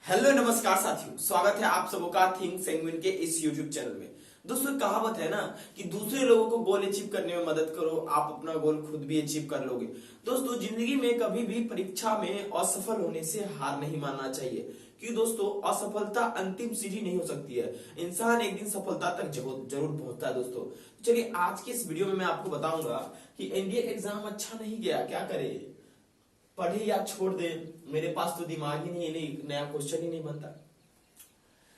Hello नमस्कार साथियों, स्वागत है आप सबों का थिंक सेंगविन के इस यूट्यूब चैनल में। दोस्तों कहावत है ना कि दूसरे लोगों को गोल अचीव करने में मदद करो, आप अपना गोल खुद भी अचीव कर लोगे। दोस्तों जिंदगी में कभी भी परीक्षा में असफल होने से हार नहीं मानना चाहिए, क्योंकि दोस्तों असफलता अंतिम सीढ़ी नहीं हो सकती है। इंसान एक दिन सफलता तक जरूर पहुंचता है। दोस्तों चलिए आज के इस वीडियो में मैं आपको बताऊंगा कि एनडीए एग्जाम अच्छा नहीं गया, क्या करे, पढ़े या छोड़ दे, मेरे पास तो दिमाग ही नहीं, नया क्वेश्चन ही नहीं बनता।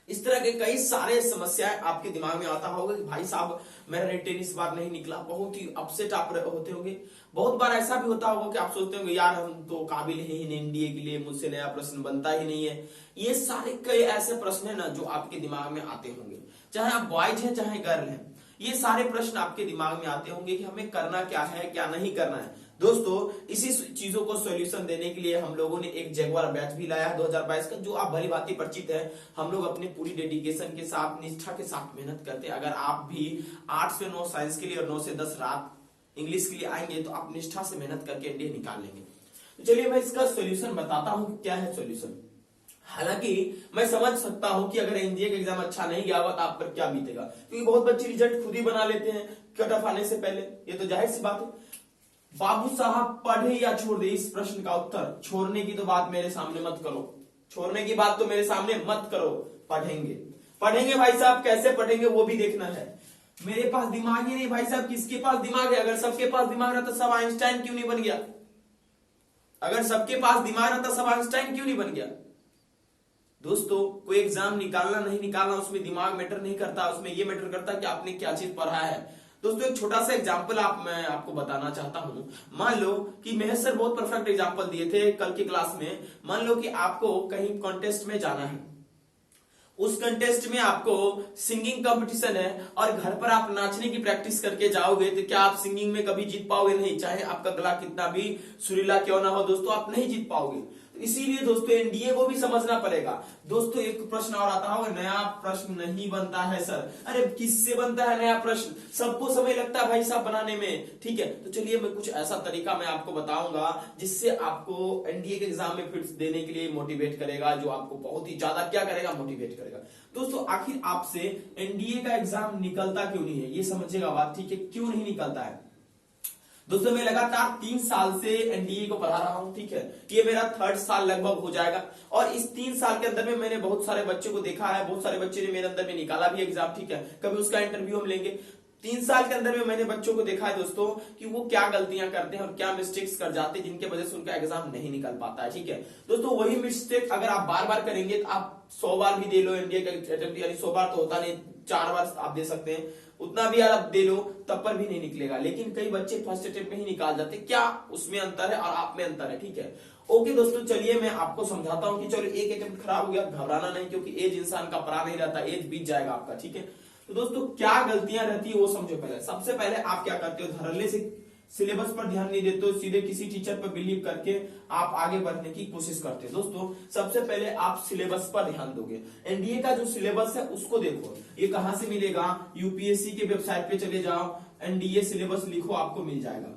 इस तरह के कई सारे समस्याएं आपके दिमाग में आता होगा कि भाई साहब मेरा रिटेन इस बार नहीं निकला, बहुत ही अपसेट आप होते होंगे। बहुत बार ऐसा भी होता होगा कि आप सोचते होंगे यार हम तो काबिल ही नहीं एनडीए के लिए, मुझसे नया प्रश्न बनता ही नहीं है। ये सारे कई ऐसे प्रश्न है ना जो आपके दिमाग में आते होंगे, चाहे आप बॉयज हैं चाहे गर्ल हैं। ये सारे प्रश्न आपके दिमाग में आते होंगे कि हमें करना क्या है, क्या नहीं करना है। दोस्तों इसी चीजों को सॉल्यूशन देने के लिए हम लोगों ने एक जगुआर बैच भी लाया है 2022 का, जो आप भली भांति परिचित है। हम लोग अपने पूरी डेडिकेशन के साथ, निष्ठा के साथ मेहनत करते हैं। अगर आप भी 8 से 9 साइंस के लिए और 9 से 10 रात इंग्लिश के लिए आएंगे तो आप निष्ठा से मेहनत करके एनडीए निकाल लेंगे। तो चलिए मैं इसका सोल्यूशन बताता हूं क्या है सोल्यूशन। हालांकि मैं समझ सकता हूं कि अगर एनडीए का एग्जाम अच्छा नहीं गया होगा तो आप पर क्या बीतेगा, क्योंकि बहुत बच्चे रिजल्ट खुद ही बना लेते हैं कट ऑफ आने से पहले। ये तो जाहिर सी बात है। बाबू साहब पढ़े या छोड़ दे, इस प्रश्न का उत्तर छोड़ने की तो बात मेरे सामने मत करो, छोड़ने की बात तो मेरे सामने मत करो। पढ़ेंगे पढ़ेंगे भाई साहब, कैसे पढ़ेंगे वो भी देखना है। मेरे पास दिमाग ही नहीं भाई साहब, किसके पास दिमाग है? अगर सबके पास दिमाग रहता सब आइंस्टाइन क्यों नहीं बन गया? अगर सबके पास दिमाग रहता सब आइंस्टाइन क्यों नहीं बन गया? दोस्तों कोई एग्जाम निकालना नहीं निकालना उसमें दिमाग मैटर नहीं करता, उसमें ये मैटर करता कि आपने क्या चीज पढ़ा है। दोस्तों एक छोटा सा एग्जांपल मैं आपको बताना चाहता हूं। मान लो कि मेहर सर बहुत परफेक्ट एग्जांपल दिए थे कल की क्लास में। मान लो कि आपको कहीं कॉन्टेस्ट में जाना है, उस कंटेस्ट में आपको सिंगिंग कंपटीशन है और घर पर आप नाचने की प्रैक्टिस करके जाओगे तो क्या आप सिंगिंग में कभी जीत पाओगे? नहीं, चाहे आपका गला कितना भी सुरीला क्यों ना हो दोस्तों, आप नहीं जीत पाओगे। इसीलिए दोस्तों एनडीए को भी समझना पड़ेगा। दोस्तों एक प्रश्न और आता होगा, नया प्रश्न नहीं बनता है सर। अरे किससे बनता है नया प्रश्न? सबको समय लगता है भाई साहब बनाने में, ठीक है। तो चलिए मैं कुछ ऐसा तरीका मैं आपको बताऊंगा जिससे आपको एनडीए के एग्जाम में फिट देने के लिए मोटिवेट करेगा, जो आपको बहुत ही ज्यादा क्या करेगा, मोटिवेट करेगा। दोस्तों आखिर आपसे एनडीए का एग्जाम निकलता क्यों नहीं है, ये समझिएगा बात, ठीक है। क्यों नहीं निकलता है? दोस्तों मैं लगातार 3 साल से एनडीए को पढ़ा रहा हूं, ठीक है। ये मेरा 3rd साल लगभग हो जाएगा और इस 3 साल के अंदर में मैंने बहुत सारे बच्चों को देखा है, बहुत सारे बच्चे ने मेरे अंदर में निकाला भी एग्जाम, ठीक है। कभी उसका इंटरव्यू हम लेंगे। 3 साल के अंदर में मैंने बच्चों को देखा है दोस्तों कि वो क्या गलतियां करते हैं और क्या मिस्टेक्स कर जाते हैं जिनके वजह से उनका एग्जाम नहीं निकल पाता है, ठीक है। दोस्तों वही मिस्टेक अगर आप बार बार करेंगे तो आप 100 बार भी दे लो एनडीए का अटेम्प्ट, यानी 100 बार तो होता नहीं, 4 बार आप दे सकते हैं, उतना भी आप दे लो तब पर भी नहीं निकलेगा। लेकिन कई बच्चे फर्स्ट अटेम्प्ट में ही निकाल जाते, क्या उसमें अंतर है और आप में अंतर है, ठीक है। ओके दोस्तों चलिए मैं आपको समझाता हूं कि चलो एक अटेम्प्ट खराब हो गया, घबराना नहीं, क्योंकि एज इंसान का परा नहीं रहता, एज बीत जाएगा आपका, ठीक है। तो दोस्तों क्या गलतियां रहती है वो समझो पहले। सबसे पहले आप क्या करते हो, धड़ल्ले से सिलेबस पर ध्यान नहीं देते हो, सीधे किसी टीचर पर बिलीव करके आप आगे बढ़ने की कोशिश करते हो। दोस्तों सबसे पहले आप सिलेबस पर ध्यान दोगे। एनडीए का जो सिलेबस है उसको देखो, ये कहां से मिलेगा? यूपीएससी के वेबसाइट पे चले जाओ, एनडीए सिलेबस लिखो, आपको मिल जाएगा।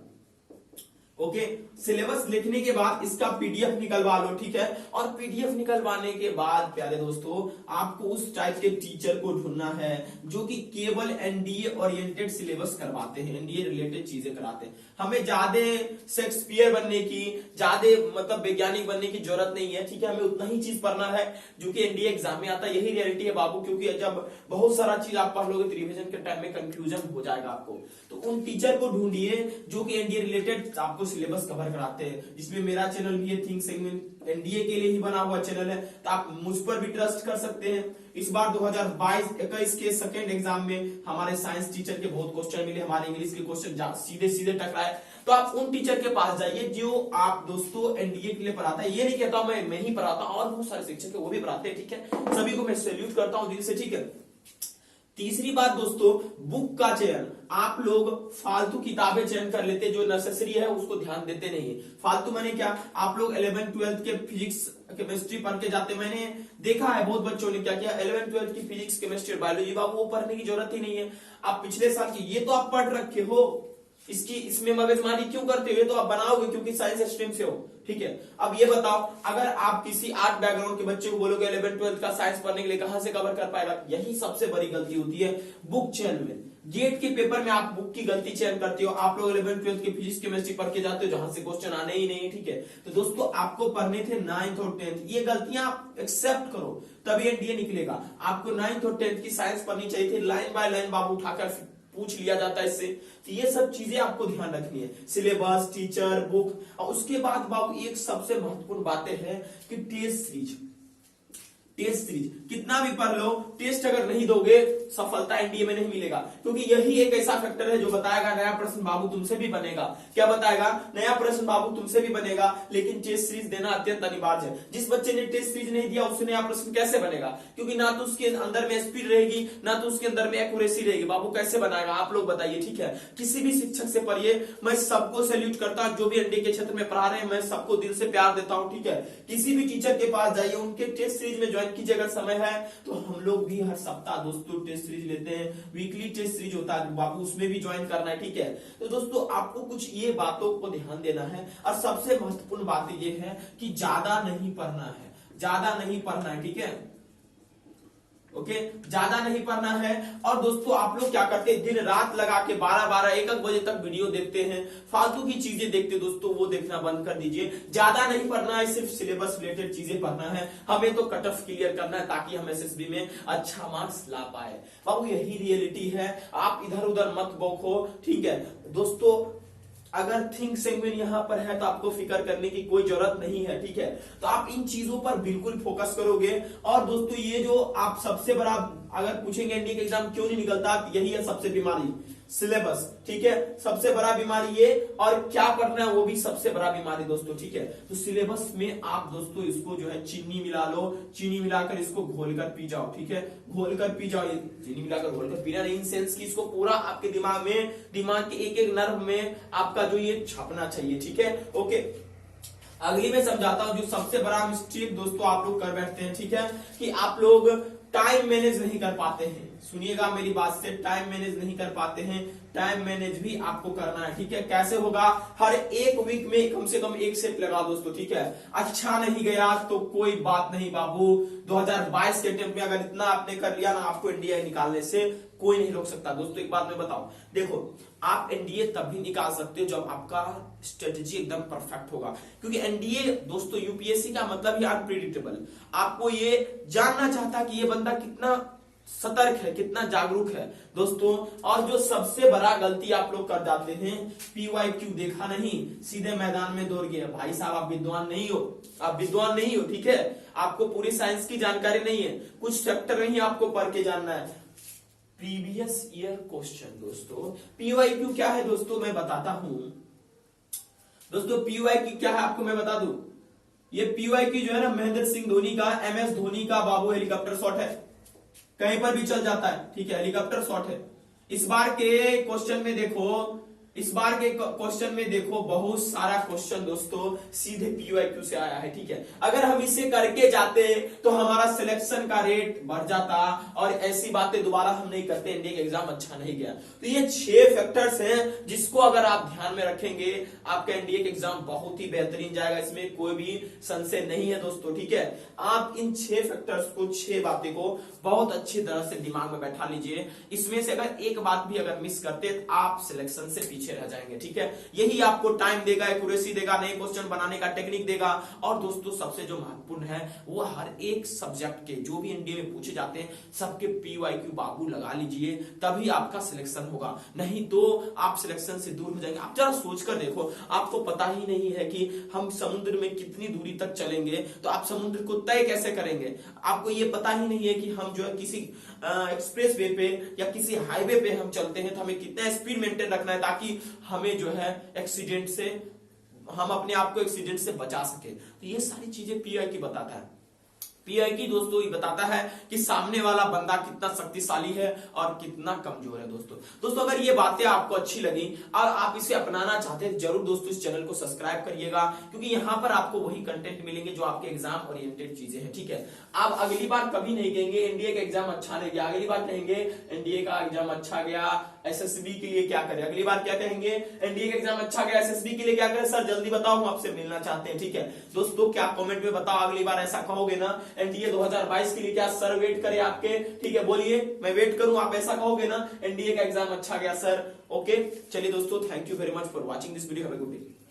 ओके, सिलेबस लिखने के बाद इसका पीडीएफ निकलवा लो, ठीक है। और पीडीएफ निकलवाने के बाद प्यारे दोस्तों आपको उस टाइप के टीचर को ढूंढना है जो कि केवल एनडीए ओरिएंटेड सिलेबस करवाते हैं, एनडीए रिलेटेड चीजें कराते हैं। हमें ज्यादा शेक्सपियर बनने की, ज्यादा मतलब वैज्ञानिक बनने की जरूरत नहीं है, ठीक है। हमें उतना ही चीज पढ़ना है जो कि एनडीए एग्जाम में आता है। यही रियलिटी है बाबू, क्योंकि जब बहुत सारा चीज आप पढ़ लोगे तो रिविजन के टाइम में कंफ्यूजन हो जाएगा आपको। तो उन टीचर को ढूंढिए जो कि एनडीए रिलेटेड आपको सिलेबस कवर कराते हैं। जिसमें मेरा चैनल भी है, थिंक सेगमेंट एनडीए के लिए ही बना हुआ चैनल है, तो आप मुझ पर भी ट्रस्ट कर सकते हैं। इस बार 2022-21 के सेकेंड एग्जाम में हमारे साइंस टीचर के बहुत क्वेश्चन मिले, हमारे इंग्लिश के क्वेश्चन सीधे सीधे टकराए। तो आप उन टीचर के पास जाइए जो आप दोस्तों एनडीए के लिए पढ़ाता है। ये नहीं कहता हूं मैं ही पढ़ाता हूं, और बहुत सारे शिक्षक वो भी पढ़ाते हैं, ठीक है। सभी को मैं सैल्यूट करता हूं दिल से, ठीक है। तीसरी बात दोस्तों, बुक का चयन। आप लोग फालतू किताबें चयन कर लेते, जो नेसेसरी है उसको ध्यान देते नहीं है। फालतू मैंने क्या, आप लोग 11th-12th के फिजिक्स केमिस्ट्री पढ़ के जाते, मैंने देखा है बहुत बच्चों ने क्या किया, 11th-12th की फिजिक्स केमिस्ट्री बायोलॉजी बाबू वो पढ़ने की जरूरत ही नहीं है। आप पिछले साल की ये तो आप पढ़ रखे हो, इसमें मगजमारी क्यों करते हो? ये तो आप बनाओगे क्योंकि साइंस स्ट्रीम से हो, ठीक है। अब ये बताओ, अगर आप किसी आर्ट बैकग्राउंड के बच्चे को बोलोगे 11th 12th का साइंस पढ़ने के लिए, कहां से कवर कर पाएगा? यही सबसे बड़ी गलती होती है बुक चयन में। गेट के पेपर में आप बुक की गलती चयन करते हो। आप लोग 11th 12th के फिजिक्स केमिस्ट्री पढ़ के जाते हो जहां से क्वेश्चन आने ही नहीं, ठीक है। तो दोस्तों आपको पढ़ने थे 9th और 10th, ये गलतियां आप एक्सेप्ट करो तभी एनडीए निकलेगा। आपको 9th और 10th की साइंस पढ़नी चाहिए थी, लाइन बाय लाइन बाबू उठाकर पूछ लिया जाता है इससे। तो ये सब चीजें आपको ध्यान रखनी है, सिलेबस, टीचर, बुक। और उसके बाद बाबू एक सबसे महत्वपूर्ण बातें हैं कि टेस्ट सीरीज कितना भी पढ़ लो, टेस्ट अगर नहीं दोगे सफलता एनडीए में नहीं मिलेगा। क्योंकि यही एक ऐसा फैक्टर है जो बताएगा नया प्रश्न बाबू तुमसे भी बनेगा। क्या बताएगा? नया प्रश्न बाबू तुमसे भी बनेगा, लेकिन टेस्ट सीरीज देना अत्यंत अनिवार्य है। जिस बच्चे ने टेस्ट सीरीज नहीं दिया उससे नया प्रश्न कैसे बनेगा? क्योंकि ना तो उसके अंदर में स्पीड रहेगी, ना तो उसके अंदर में एक्यूरेसी रहेगी। बाबू कैसे बनाएगा? आप लोग बताइए, ठीक है। किसी भी शिक्षक से पढ़िए, मैं सबको सैल्यूट करता हूं जो भी एनडीए के क्षेत्र में पढ़ा रहे हैं, मैं सबको दिल से प्यार देता हूं, ठीक है। किसी भी टीचर के पास जाइए, उनके टेस्ट सीरीज में ज्वाइन कीजिए अगर समय है तो। हम लोग भी हर सप्ताह दोस्तों टेस्ट सीरीज लेते हैं, वीकली टेस्ट सीरीज होता है बाबू, उसमें भी ज्वाइन करना है, ठीक है। तो दोस्तों आपको कुछ ये बातों को ध्यान देना है। और सबसे महत्वपूर्ण बात ये है कि ज्यादा नहीं पढ़ना है, ठीक है। ओके, ज्यादा नहीं पढ़ना है। और दोस्तों आप लोग क्या करते हैं, दिन रात लगा के 12-12 1-1 बजे तक वीडियो देखते हैं, फालतू की चीजें देखते दोस्तों, वो देखना बंद कर दीजिए। ज्यादा नहीं पढ़ना है, सिर्फ सिलेबस रिलेटेड चीजें पढ़ना है। हमें तो कट ऑफ क्लियर करना है ताकि हम एसएसबी में अच्छा मार्क्स ला पाए। बाबू यही रियलिटी है, आप इधर उधर मत बौखो, ठीक है दोस्तों। अगर थिंक सेंगुइन यहां पर है तो आपको फिक्र करने की कोई जरूरत नहीं है, ठीक है। तो आप इन चीजों पर बिल्कुल फोकस करोगे। और दोस्तों ये जो आप सबसे बड़ा अगर पूछेंगे एनडीए का एग्जाम क्यों नहीं निकलता, यही है सबसे बीमारी, सिलेबस, ठीक है। सबसे बड़ा बीमारी ये, और क्या पढ़ना है वो भी सबसे बड़ा बीमारी दोस्तों, ठीक है। तो सिलेबस में आप दोस्तों इसको जो है चीनी मिला लो, चीनी मिलाकर इसको घोलकर पी जाओ, ठीक है। घोलकर पी जाओ, ये चीनी मिलाकर घोलकर पीना नहीं, इन सेंस की इसको पूरा आपके दिमाग के एक एक नर्व में आपका जो ये छपना चाहिए, ठीक है। ओके, अगली मैं समझाता हूं जो सबसे बड़ा मिस्टेक दोस्तों आप लोग कर बैठते हैं, ठीक है, कि आप लोग टाइम मैनेज नहीं कर पाते हैं। सुनिएगा मेरी बात से, टाइम मैनेज नहीं कर पाते हैं। टाइम मैनेज भी आपको करना है, ठीक है। कैसे होगा? हर एक वीक में कम से कम एक सेट लगा दोस्तों, ठीक है। अच्छा नहीं गया तो कोई बात नहीं बाबू, 2022 के अटेम्प्ट में अगर इतना आपने कर लिया ना, आपको एनडीए निकालने से कोई नहीं रोक सकता। दोस्तों एक बात मैं बताऊं, देखो आप एनडीए तभी निकाल सकते हो जब आपका स्ट्रेटेजी एकदम परफेक्ट होगा। क्योंकि एनडीए दोस्तों, यूपीएससी का मतलब ही अनप्रिडिक्टेबल। आपको ये जानना चाहता कि ये बंदा कितना सतर्क है, कितना जागरूक है दोस्तों। और जो सबसे बड़ा गलती आप लोग कर जाते हैं, पीवाईक्यू देखा नहीं, सीधे मैदान में दौड़ गए। भाई साहब आप विद्वान नहीं हो, ठीक है। आपको पूरी साइंस की जानकारी नहीं है, कुछ फैक्टर नहीं आपको पढ़ के जानना है। प्रीवियस ईयर क्वेश्चन दोस्तों, पीवाईक्यू क्या है दोस्तों मैं बताता हूं। दोस्तों पीवाईक्यू क्या है आपको मैं बता दूं। ये पीवाईक्यू जो है ना, महेंद्र सिंह धोनी का, एमएस धोनी का बाबू हेलीकॉप्टर शॉट है, कहीं पर भी चल जाता है, ठीक है। हेलीकॉप्टर शॉट है। इस बार के क्वेश्चन में देखो बहुत सारा क्वेश्चन दोस्तों सीधे पीवाईक्यू से आया है, ठीक है। अगर हम इसे करके जाते तो हमारा सिलेक्शन का रेट बढ़ जाता, और ऐसी बातें दोबारा हम नहीं करते, एनडीए का एग्जाम अच्छा नहीं गया। तो ये 6 फैक्टर्स हैं जिसको अगर आप ध्यान में रखेंगे, आपका एनडीए का एग्जाम बहुत ही बेहतरीन जाएगा, इसमें कोई भी संशय नहीं है दोस्तों, ठीक है। आप इन 6 फैक्टर्स को, 6 बातें को बहुत अच्छी तरह से दिमाग में बैठा लीजिए। इसमें से अगर एक बात भी अगर मिस करते तो आप सिलेक्शन से पीछे रह जाएंगे, ठीक है। यही आपको टाइम देगा, एक्यूरेसी देगा, नए क्वेश्चन बनाने का टेक्निक देगा। और दोस्तों सबसे जो महत्वपूर्ण है वो हर एक सब्जेक्ट के जो भी एनडीए में पूछे जाते हैं सबके पीवाईक्यू बाबू लगा लीजिए, तभी आपका सिलेक्शन होगा। नहीं तो आप सिलेक्शन से दूर हो जाएंगे। आप जरा सोच कर देखो, आपको पता ही नहीं है कि हम समुद्र में कितनी दूरी तक चलेंगे, तो आप समुद्र को तय कैसे करेंगे? आपको ये पता ही नहीं है कि हम जो है किसी एक्सप्रेस वे पे या किसी हाईवे पे हम चलते हैं तो हमें कितना स्पीड मेंटेन रखना है ताकि हमें जो है एक्सीडेंट से, हम अपने आप को एक्सीडेंट से बचा सके। तो ये सारी चीजें पीआईक्यू बताता है। पीआईक्यू दोस्तों ये बताता है कि सामने वाला बंदा कितना शक्तिशाली है और कितना कमजोर है दोस्तों। अगर ये बातें आपको अच्छी लगी और आप इसे अपनाना चाहते हैं, जरूर दोस्तों इस चैनल को सब्सक्राइब करिएगा, क्योंकि यहाँ पर आपको वही कंटेंट मिलेंगे जो आपके एग्जाम ओरिएंटेड चीजें हैं, ठीक है। आप अगली बार कभी नहीं कहेंगे एनडीए का एग्जाम अच्छा नहीं गया, अगली बार कहेंगे एनडीए का एग्जाम अच्छा गया, एसएसबी के लिए क्या करें, अगली बार क्या कहेंगे, एनडीए का एग्जाम अच्छा गया, एसएसबी के लिए क्या करें, सर जल्दी बताओ हम आपसे मिलना चाहते हैं। ठीक है दोस्तों, क्या कमेंट में बताओ, अगली बार ऐसा कहोगे ना, एनडीए 2022 के लिए क्या सर वेट करे आपके, ठीक है बोलिए मैं वेट करूं, आप ऐसा कहोगे ना, एनडीए का एग्जाम अच्छा गया सर। ओके चलिए दोस्तों, thank you very much for watching this video, have a good day.